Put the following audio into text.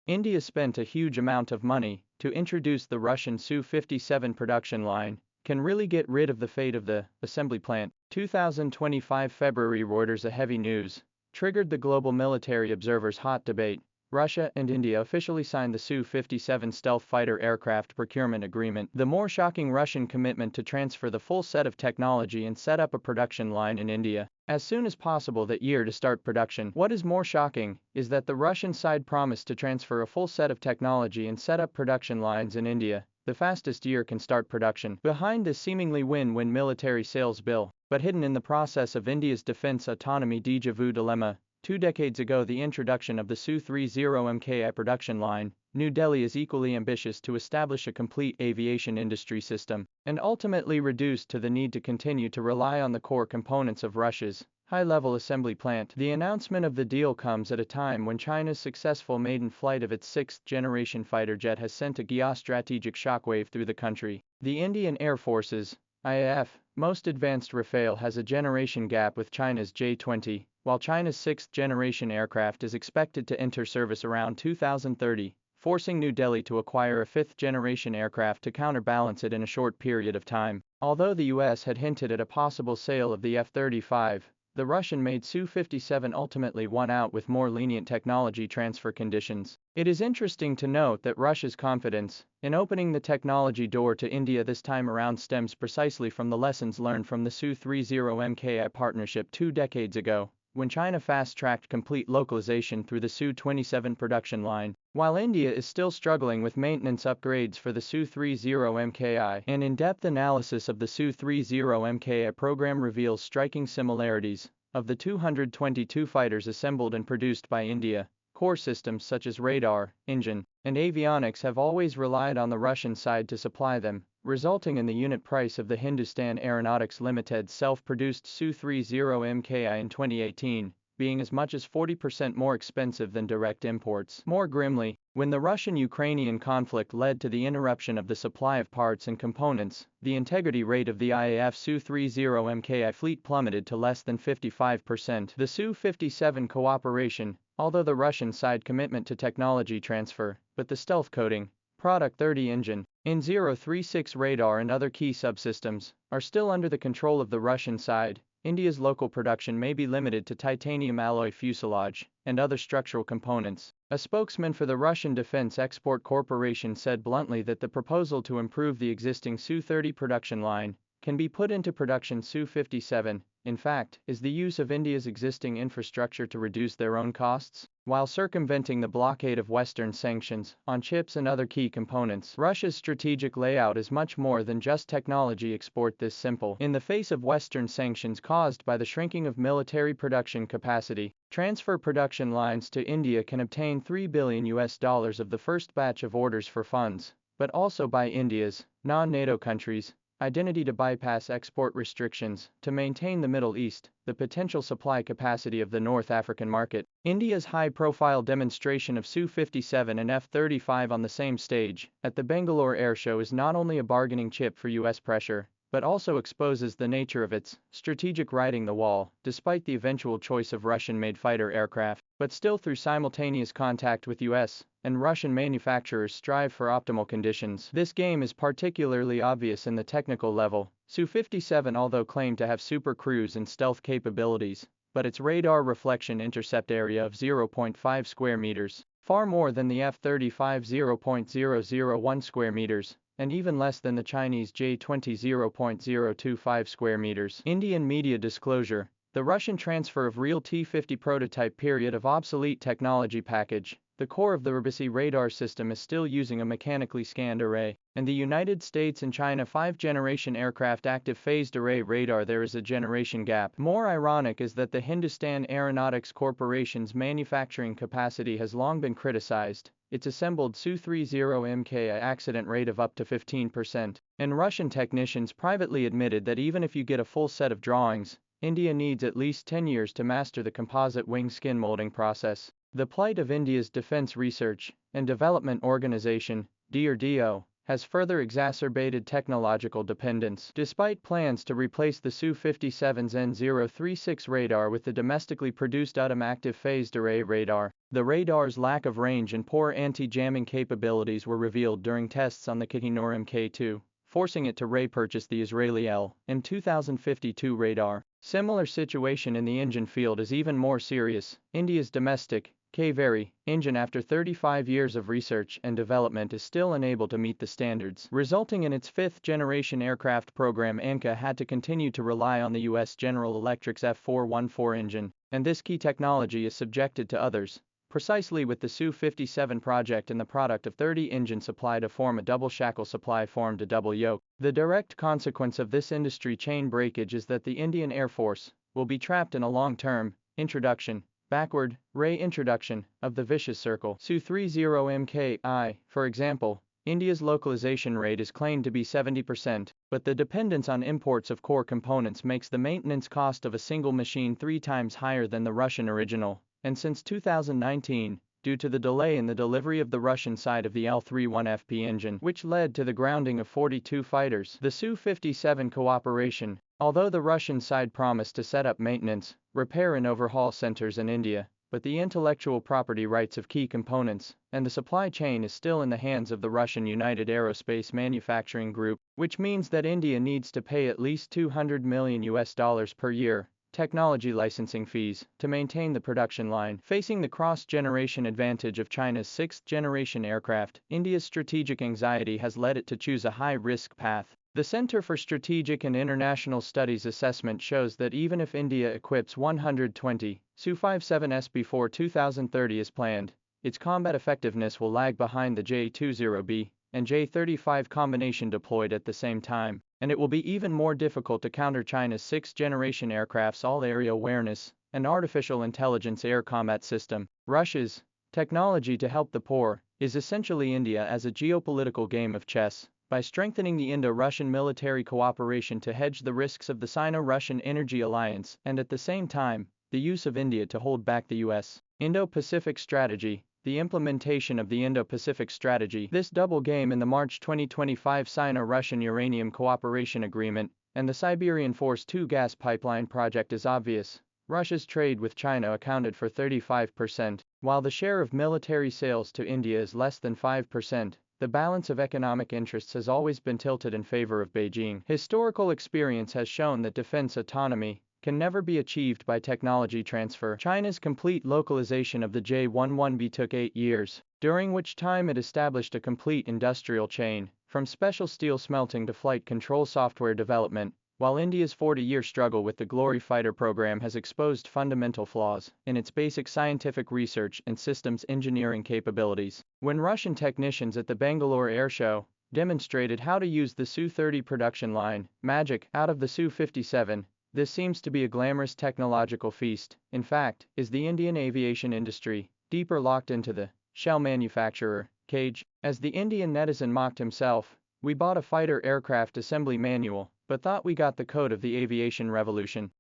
India spent a huge amount of money to introduce the Russian Su-57 production line, can really get rid of the fate of the assembly plant. 2025 February Reuters. A heavy news triggered the global military observers' hot debate. Russia and India officially signed the Su-57 stealth fighter aircraft procurement agreement. The more shocking Russian commitment to transfer the full set of technology and set up a production line in India as soon as possible that year to start production. What is more shocking is that the Russian side promised to transfer a full set of technology and set up production lines in India the fastest year can start production. Behind this seemingly win-win military sales bill, but hidden in the process of India's defense autonomy déjà vu dilemma. 2 decades ago, the introduction of the Su30MKI production line, New Delhi is equally ambitious to establish a complete aviation industry system, and ultimately reduced to the need to continue to rely on the core components of Russia's high-level assembly plant. The announcement of the deal comes at a time when China's successful maiden flight of its sixth-generation fighter jet has sent a geostrategic shockwave through the country. The Indian Air Force's IAF most advanced Rafale has a generation gap with China's J-20, while China's sixth-generation aircraft is expected to enter service around 2030, forcing New Delhi to acquire a fifth-generation aircraft to counterbalance it in a short period of time. Although the US had hinted at a possible sale of the F-35, the Russian-made Su-57 ultimately won out with more lenient technology transfer conditions. It is interesting to note that Russia's confidence in opening the technology door to India this time around stems precisely from the lessons learned from the Su-30MKI partnership 2 decades ago, when China fast-tracked complete localization through the Su-27 production line. While India is still struggling with maintenance upgrades for the Su-30MKI, an in-depth analysis of the Su-30MKI program reveals striking similarities. Of the 222 fighters assembled and produced by India, core systems such as radar, engine, and avionics have always relied on the Russian side to supply them, resulting in the unit price of the Hindustan Aeronautics Limited's self-produced Su-30MKI in 2018 being as much as 40% more expensive than direct imports. More grimly, when the Russian-Ukrainian conflict led to the interruption of the supply of parts and components, the integrity rate of the IAF Su-30MKI fleet plummeted to less than 55%. The Su-57 cooperation, although the Russian side commitment to technology transfer, but the stealth coating, Product 30 engine, In-036 radar and other key subsystems, are still under the control of the Russian side. India's local production may be limited to titanium alloy fuselage and other structural components. A spokesman for the Russian Defense Export Corporation said bluntly that the proposal to improve the existing Su-30 production line can be put into production Su-57, in fact, is the use of India's existing infrastructure to reduce their own costs, while circumventing the blockade of Western sanctions on chips and other key components. Russia's strategic layout is much more than just technology export this simple. In the face of Western sanctions caused by the shrinking of military production capacity, transfer production lines to India can obtain $3 billion of the first batch of orders for funds, but also by India's non-NATO countries identity to bypass export restrictions to maintain the Middle East, the potential supply capacity of the North African market. India's high-profile demonstration of Su-57 and F-35 on the same stage at the Bangalore Air Show is not only a bargaining chip for US pressure, but also exposes the nature of its strategic riding the wall, despite the eventual choice of Russian-made fighter aircraft, but still through simultaneous contact with US and Russian manufacturers strive for optimal conditions. This game is particularly obvious in the technical level. Su-57 although claimed to have super cruise and stealth capabilities, but its radar reflection intercept area of 0.5 square meters, far more than the F-35 0.001 square meters, and even less than the Chinese J-20 0.025 square meters. Indian media disclosure: the Russian transfer of real T-50 prototype period of obsolete technology package. The core of the RBC radar system is still using a mechanically scanned array, and the United States and China 5th-generation aircraft active phased array radar there is a generation gap. More ironic is that the Hindustan Aeronautics Corporation's manufacturing capacity has long been criticized, its assembled Su-30MKI accident rate of up to 15%, and Russian technicians privately admitted that even if you get a full set of drawings, India needs at least 10 years to master the composite wing skin molding process. The plight of India's Defense Research and Development Organization, DRDO, has further exacerbated technological dependence. Despite plans to replace the Su-57's N036 radar with the domestically produced UTM active phased array radar, the radar's lack of range and poor anti-jamming capabilities were revealed during tests on the Su30MKI, forcing it to repurchase the Israeli M2052 radar. Similar situation in the engine field is even more serious. India's domestic K-Very engine, after 35 years of research and development, is still unable to meet the standards, resulting in its fifth-generation aircraft program ANCA had to continue to rely on the US General Electric's F414 engine, and this key technology is subjected to others, precisely with the Su-57 project and the product of 30 engine supply to form a double shackle supply formed a double yoke. The direct consequence of this industry chain breakage is that the Indian Air Force will be trapped in a long-term backward reintroduction of the vicious circle. Su-30MKI, for example, India's localization rate is claimed to be 70%, but the dependence on imports of core components makes the maintenance cost of a single machine 3 times higher than the Russian original, and since 2019, due to the delay in the delivery of the Russian side of the L-31FP engine, which led to the grounding of 42 fighters, the Su-57 cooperation, although the Russian side promised to set up maintenance, repair and overhaul centers in India, but the intellectual property rights of key components and the supply chain is still in the hands of the Russian United Aerospace Manufacturing Group, which means that India needs to pay at least $200 million per year technology licensing fees to maintain the production line. Facing the cross-generation advantage of China's sixth-generation aircraft, India's strategic anxiety has led it to choose a high-risk path. The Center for Strategic and International Studies assessment shows that even if India equips 120 Su-57s before 2030 as planned, its combat effectiveness will lag behind the J-20B and J-35 combination deployed at the same time, and it will be even more difficult to counter China's sixth-generation aircraft's all-area awareness and artificial intelligence air combat system. Russia's technology to help the poor is essentially India as a geopolitical game of chess. By strengthening the Indo-Russian military cooperation to hedge the risks of the Sino-Russian energy alliance, and at the same time, the use of India to hold back the US Indo-Pacific strategy, the implementation of the Indo-Pacific strategy, this double game in the March 2025 Sino-Russian Uranium Cooperation Agreement, and the Siberian Force 2 gas pipeline project is obvious. Russia's trade with China accounted for 35%, while the share of military sales to India is less than 5%. The balance of economic interests has always been tilted in favor of Beijing. Historical experience has shown that defense autonomy can never be achieved by technology transfer. China's complete localization of the J-11B took 8 years, during which time it established a complete industrial chain, from special steel smelting to flight control software development, while India's 40-year struggle with the Glory fighter program has exposed fundamental flaws in its basic scientific research and systems engineering capabilities. When Russian technicians at the Bangalore Air Show demonstrated how to use the Su-30 production line, magic, out of the Su-57, this seems to be a glamorous technological feast. In fact, is the Indian aviation industry deeper locked into the shell manufacturer cage? As the Indian netizen mocked himself, we bought a fighter aircraft assembly manual, but thought we got the code of the aviation revolution.